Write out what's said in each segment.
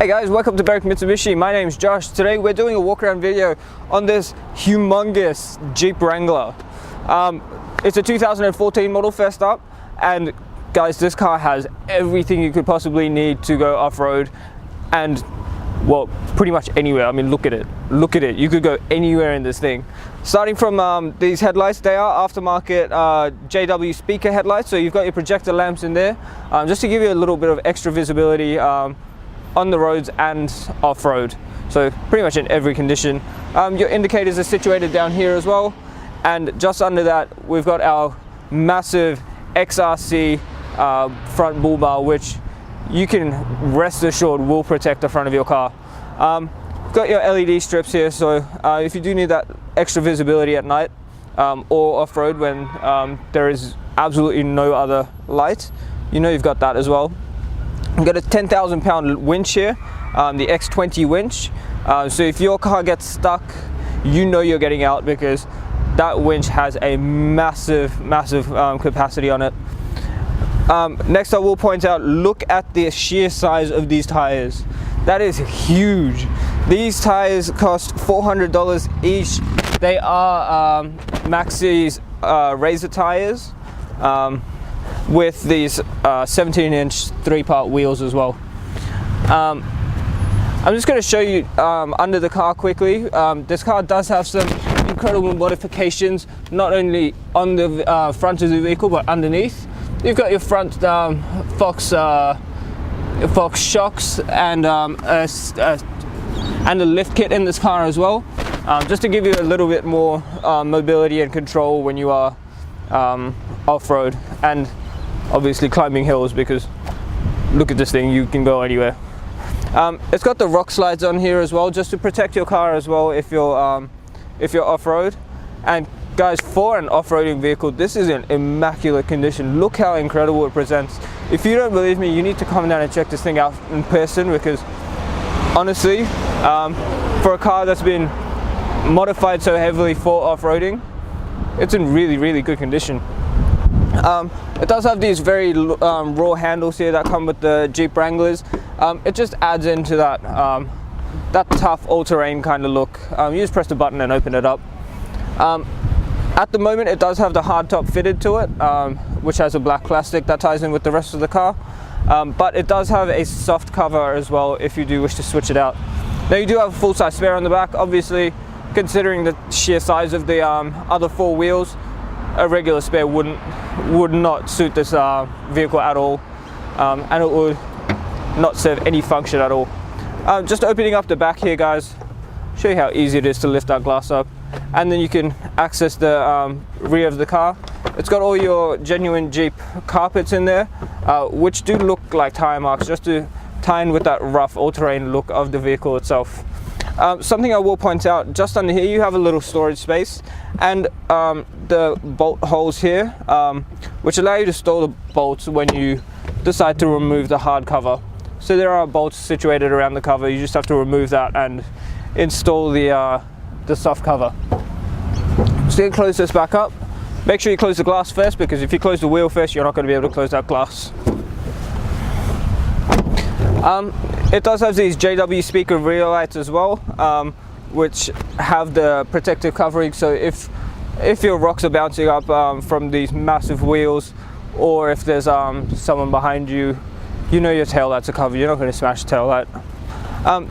Hey guys, welcome to Barrick Mitsubishi. My name's Josh. Today we're doing a walk around video on this humongous Jeep Wrangler. It's a 2014 model first up, and guys, this car has everything you could possibly need to go off-road and, well, pretty much anywhere. I mean, look at it. Look at it. You could go anywhere in this thing. Starting from these headlights, they are aftermarket JW speaker headlights, so you've got your projector lamps in there, just to give you a little bit of extra visibility on the roads and off-road, so pretty much in every condition. Your indicators are situated down here as well, and just under that we've got our massive XRC front bull bar, which you can rest assured will protect the front of your car. Got your LED strips here, so if you do need that extra visibility at night or off-road when there is absolutely no other light, you know you've got that as well. I've got a 10,000 pound winch here, the X20 winch. So if your car gets stuck, you know you're getting out, because that winch has a massive capacity on it. Next I will point out, look at the sheer size of these tires. That is huge. These tires cost $400 each. They are maxxis razr tires, with these 17-inch 3-part wheels as well. I'm just going to show you under the car quickly. This car does have some incredible modifications, not only on the front of the vehicle but underneath. You've got your front Fox shocks and a lift kit in this car as well, just to give you a little bit more mobility and control when you are off-road and obviously climbing hills, because look at this thing, you can go anywhere. It's got the rock slides on here as well, just to protect your car as well if you're off-road. And guys, for an off-roading vehicle, this is in immaculate condition. Look how incredible it presents. If you don't believe me, you need to come down and check this thing out in person, because honestly, for a car that's been modified so heavily for off-roading, it's in really good condition. It does have these very raw handles here that come with the Jeep Wranglers. It just adds into that that tough all-terrain kind of look. You just press the button and open it up. At the moment it does have the hardtop fitted to it, which has a black plastic that ties in with the rest of the car, but it does have a soft cover as well if you do wish to switch it out. Now you do have a full-size spare on the back. Obviously, considering the sheer size of the other 4 wheels, a regular spare would not suit this vehicle at all, and it would not serve any function at all. Just opening up the back here, guys, show you how easy it is to lift that glass up, and then you can access the rear of the car. It's got all your genuine Jeep carpets in there, which do look like tire marks, just to tie in with that rough all-terrain look of the vehicle itself. Something I will point out, just under here you have a little storage space, and the bolt holes here, which allow you to store the bolts when you decide to remove the hard cover. So there are bolts situated around the cover. You just have to remove that and install the soft cover. So you close this back up. Make sure you close the glass first, because if you close the wheel first, you're not going to be able to close that glass. It does have these JW speaker rear lights as well, which have the protective covering, so if your rocks are bouncing up from these massive wheels, or if there's someone behind you, you know your tail lights are covered. You're not going to smash the tail light.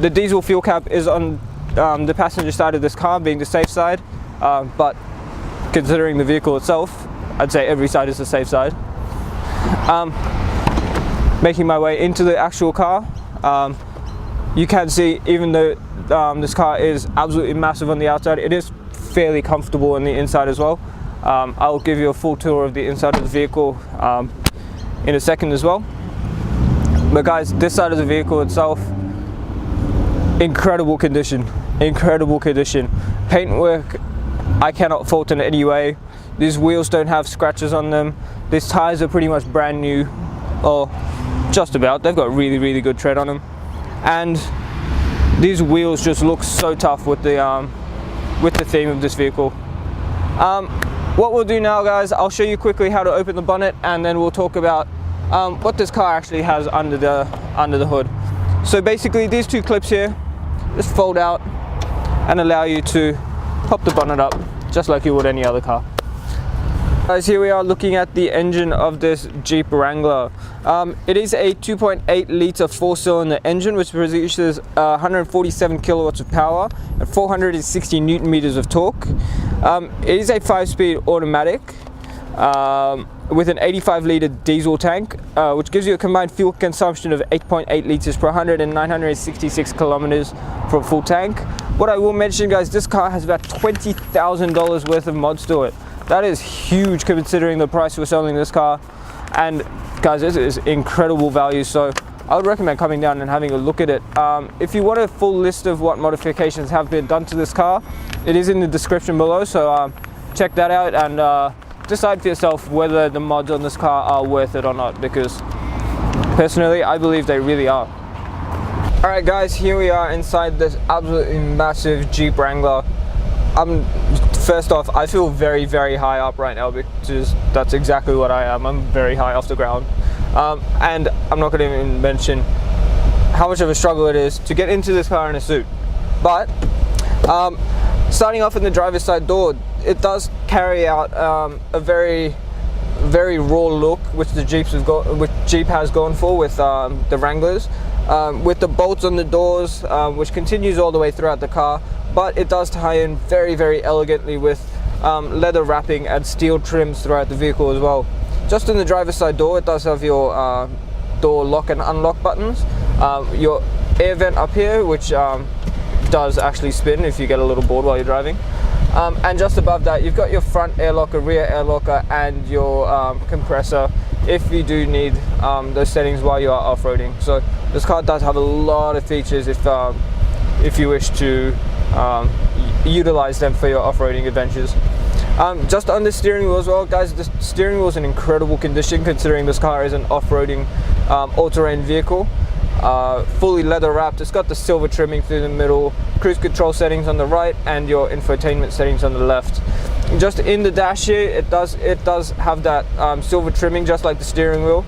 The diesel fuel cap is on the passenger side of this car, being the safe side, but considering the vehicle itself, I'd say every side is the safe side. Making my way into the actual car, you can see, even though this car is absolutely massive on the outside, it is fairly comfortable on the inside as well. I'll give you a full tour of the inside of the vehicle in a second as well. But guys, this side of the vehicle itself, incredible condition, incredible condition. Paintwork, I cannot fault in any way. These wheels don't have scratches on them. These tires are pretty much brand new, or just about. They've got really good tread on them, and these wheels just look so tough with the theme of this vehicle. What we'll do now, guys, I'll show you quickly how to open the bonnet, and then we'll talk about what this car actually has under the hood. So basically these two clips here just fold out and allow you to pop the bonnet up just like you would any other car. Guys, here we are looking at the engine of this Jeep Wrangler. It is a 2.8 litre 4-cylinder engine which produces 147 kilowatts of power and 460 newton meters of torque. It is a 5-speed automatic with an 85 litre diesel tank, which gives you a combined fuel consumption of 8.8 litres per 100 and 966 kilometers for a full tank. What I will mention, guys, this car has about $20,000 worth of mods to it. That is huge considering the price we're selling this car, and guys, this is incredible value, so I would recommend coming down and having a look at it. If you want a full list of what modifications have been done to this car, it is in the description below, so check that out and decide for yourself whether the mods on this car are worth it or not, because personally I believe they really are. Alright guys, here we are inside this absolutely massive Jeep Wrangler. First off, I feel very, very high up right now because that's exactly what I am. I'm very high off the ground. And I'm not going to even mention how much of a struggle it is to get into this car in a suit. But starting off in the driver's side door, it does carry out a very, very raw look, which the Jeep has gone for with the Wranglers, with the bolts on the doors, which continues all the way throughout the car. But it does tie in very, very elegantly with leather wrapping and steel trims throughout the vehicle as well. Just in the driver's side door, it does have your door lock and unlock buttons, your air vent up here, which does actually spin if you get a little bored while you're driving, and just above that you've got your front air locker, rear air locker, and your compressor if you do need those settings while you are off-roading. So this car does have a lot of features if you wish to utilize them for your off-roading adventures. Just on the steering wheel as well, guys, the steering wheel is in incredible condition considering this car is an off-roading all-terrain vehicle. Fully leather wrapped. It's got the silver trimming through the middle, cruise control settings on the right, and your infotainment settings on the left. Just in the dash here, it does have that silver trimming just like the steering wheel,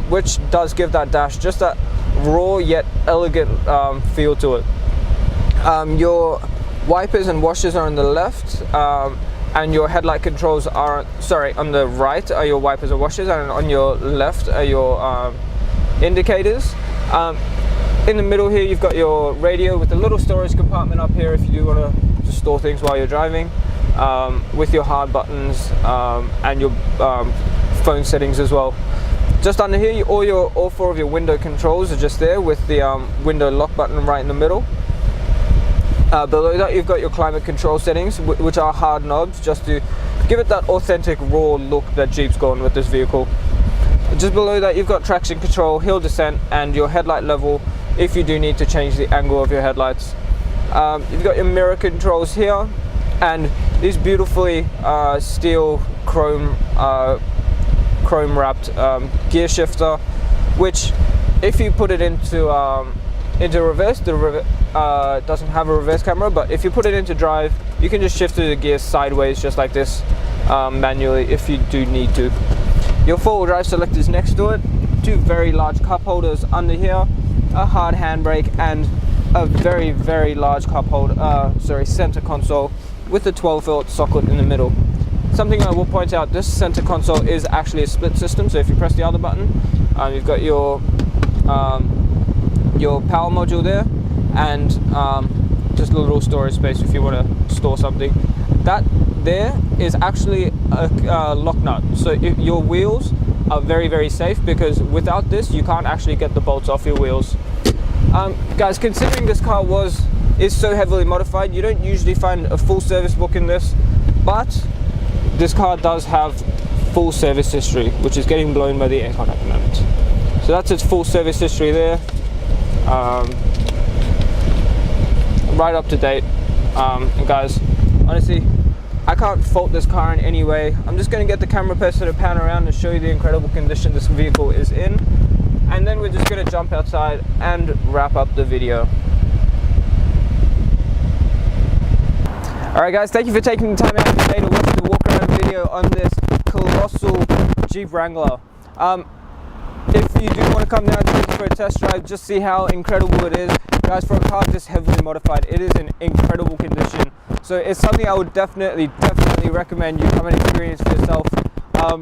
which does give that dash just that raw yet elegant feel to it. Your wipers and washers are on the left, and your headlight controls are, on the right are your wipers and washers, and on your left are your indicators. In the middle here you've got your radio with a little storage compartment up here if you do want to store things while you're driving, with your hard buttons and your phone settings as well. Just under here, all four of your window controls are just there with the window lock button right in the middle. Below that you've got your climate control settings, which are hard knobs just to give it that authentic raw look that Jeep's gone with this vehicle. Just below that you've got traction control, hill descent, and your headlight level if you do need to change the angle of your headlights. You've got your mirror controls here, and this beautifully steel chrome wrapped gear shifter, which if you put it into reverse, doesn't have a reverse camera, but if you put it into drive, you can just shift the gears sideways just like this manually if you do need to. Your four-wheel drive selectors next to it, two very large cup holders under here, a hard handbrake, and a very, very large center console with a 12-volt socket in the middle. Something I will point out, this center console is actually a split system, so if you press the other button, you've got your power module there, and just a little storage space if you want to store something. That there is actually a lock nut, so your wheels are very, very safe, because without this you can't actually get the bolts off your wheels. Guys, considering this car is so heavily modified, you don't usually find a full service book in this, but this car does have full service history, which is getting blown by the aircon at the moment. So that's its full service history there. Right up to date. And guys, honestly, I can't fault this car in any way. I'm just going to get the camera person to pan around and show you the incredible condition this vehicle is in, and then we're just going to jump outside and wrap up the video. Alright guys, thank you for taking the time out today to watch the walk around video on this colossal Jeep Wrangler. If if you do want to come down to take it for a test drive, just see how incredible it is. Guys, for a car this heavily modified, it is in incredible condition. So it's something I would definitely recommend you come and experience for yourself,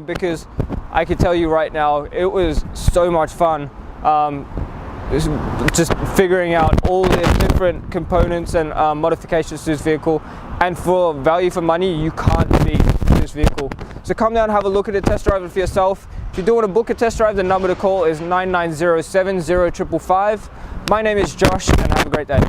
because I can tell you right now, it was so much fun. Just figuring out all the different components and modifications to this vehicle, and for value for money, you can't beat this vehicle. So come down, have a look at it, test drive it for yourself. If you do want to book a test drive, the number to call is 9907 0555. My name is Josh, and have a great day.